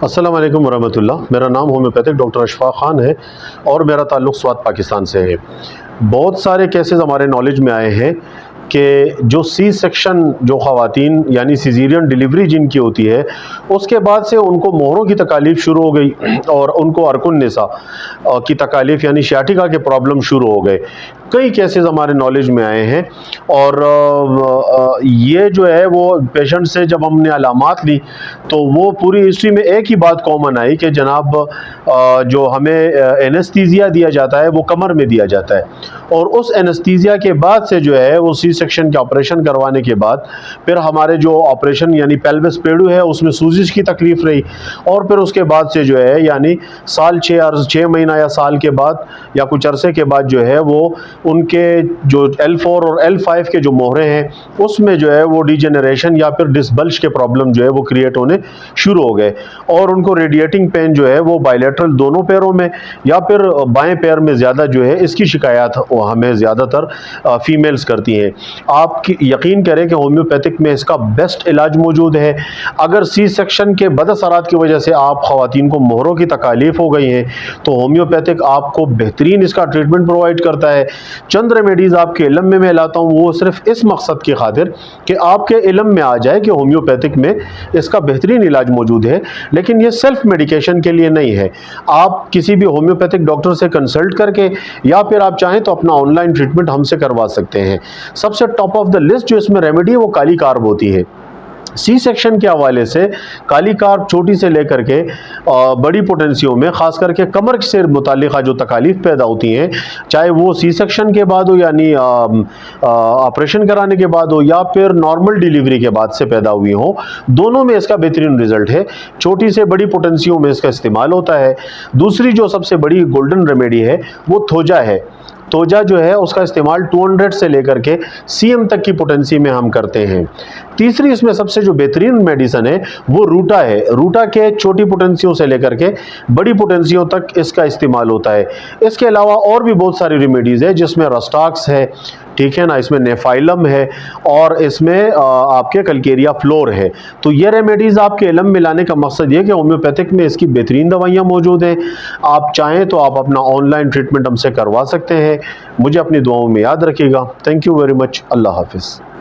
अस्सलाम वालेकुम वरहमतुल्लाह। मेरा नाम होम्योपैथिक डॉक्टर अशफाक ख़ान है और मेरा ताल्लुक़ स्वात पाकिस्तान से है। बहुत सारे केसेस हमारे नॉलेज में आए हैं कि जो सी सेक्शन जो ख़वातीन यानी सिज़ेरियन डिलीवरी जिनकी होती है उसके बाद से उनको मोहरों की तकालीफ शुरू हो गई और उनको अरकुन निसा की तकालीफ यानी शाटिका के प्रॉब्लम शुरू हो गए। कई केसेस हमारे नॉलेज में आए हैं और ये जो है वो पेशेंट से जब हमने अलामात ली तो वो पूरी हिस्ट्री में एक ही बात कॉमन आई कि जनाब जो हमें एनेस्थीसिया दिया जाता है वो कमर में दिया जाता है और उस एनेस्थीसिया के बाद से जो है वो सी सेक्शन के ऑपरेशन करवाने के बाद फिर हमारे जो ऑपरेशन यानी पेल्विस पेडू है उसमें सूजिश की तकलीफ रही और फिर उसके बाद से जो है यानी साल 6 महीना या साल के बाद या कुछ अरसे के बाद जो है वो उनके जो L4 और L5 के जो मोहरे हैं उसमें जो है वो डिजेनरेशन या फिर डिसबल्ज के प्रॉब्लम जो है वो क्रिएट होने शुरू हो गए और उनको रेडिएटिंग पेन जो है वो बायलैटरल दोनों पैरों में या फिर बाएं पैर में ज़्यादा जो है इसकी शिकायत हमें ज़्यादातर फीमेल्स करती हैं। आप यकीन करें कि होम्योपैथिक में इसका बेस्ट इलाज मौजूद है। अगर सी सेक्शन के बदअसरात की वजह से आप ख़वातीन को मोहरों की तकालीफ हो गई हैं तो होम्योपैथिक आपको बेहतरीन इसका ट्रीटमेंट प्रोवाइड करता है। चंद रेमेडीज़ आपके इल्म में मैं लाता हूँ वो सिर्फ इस मकसद की खातिर कि आपके इल्म में आ जाए कि होम्योपैथिक में इसका बेहतरीन इलाज मौजूद है, लेकिन ये सेल्फ मेडिकेशन के लिए नहीं है। आप किसी भी होम्योपैथिक डॉक्टर से कंसल्ट करके या फिर आप चाहें तो अपना ऑनलाइन ट्रीटमेंट हमसे करवा सकते हैं। सबसे टॉप ऑफ द लिस्ट जो इसमें रेमेडी है वो काली कार्ब होती है। सी सेक्शन के हवाले से काली कार्ब छोटी से लेकर के बड़ी पोटेंसियों में ख़ास करके कमर से मुतालिका जो तकालीफ पैदा होती हैं, चाहे वो सी सेक्शन के बाद हो यानी ऑपरेशन कराने के बाद हो या फिर नॉर्मल डिलीवरी के बाद से पैदा हुई हो, दोनों में इसका बेहतरीन रिजल्ट है। छोटी से बड़ी पोटेंसियों में इसका इस्तेमाल होता है। दूसरी जो सबसे बड़ी गोल्डन रेमेडी है वो थोजा है। तोजा जो है उसका इस्तेमाल 200 से लेकर के CM तक की पोटेंसी में हम करते हैं। तीसरी इसमें सबसे जो बेहतरीन मेडिसन है वो रूटा है। रूटा के छोटी पोटेंसियों से लेकर के बड़ी पोटेंसियों तक इसका इस्तेमाल होता है। इसके अलावा और भी बहुत सारी रेमेडीज़ है जिसमें रस्टाक्स है, ठीक है ना, इसमें नेफाइलम है और इसमें आपके कलकेरिया फ्लोर है। तो ये रेमेडीज़ आपके इल्म में लाने का मकसद ये कि होम्योपैथिक में इसकी बेहतरीन दवाइयाँ मौजूद हैं। आप चाहें तो आप अपना ऑनलाइन ट्रीटमेंट हमसे करवा सकते हैं। मुझे अपनी दुआओं में याद रखिएगा। Thank you very much. अल्लाह हाफिज़।